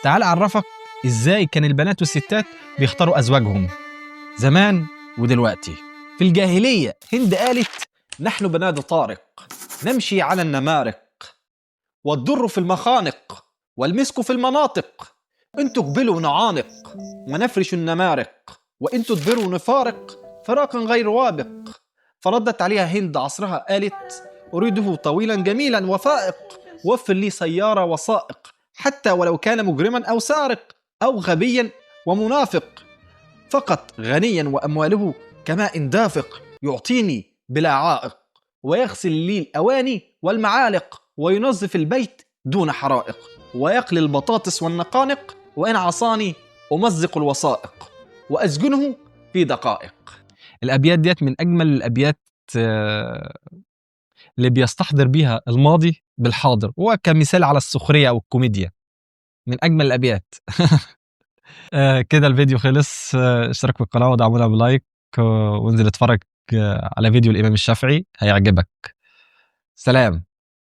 تعال أعرفك إزاي كان البنات والستات بيختاروا أزواجهم زمان ودلوقتي. في الجاهلية هند قالت: نحن بنات طارق نمشي على النمارق، والدر في المخانق والمسك في المناطق، إن تقبلوا نعانق ونفرش النمارق، وإن تدبروا نفارق فراقا غير وابق. فردت عليها هند عصرها قالت: أريده طويلا جميلا وفائق، وفر لي سيارة وسائق، حتى ولو كان مجرما أو سارق أو غبيا ومنافق، فقط غنيا وأمواله كماء دافق، يعطيني بلا عائق، ويغسل لي الأواني والمعالق، وينظف البيت دون حرائق، ويقلي البطاطس والنقانق، وإن عصاني أمزق الوثائق، وأسجنه في دقائق. الأبيات ديت من أجمل الأبيات اللي بيستحضر بيها الماضي بالحاضر، وكمثال على السخرية أو الكوميديا، من أجمل الأبيات. كده الفيديو خلص. اشترك في القناة ودعمونا بلايك، وانزل اتفرج على فيديو الإمام الشافعي هيعجبك. سلام.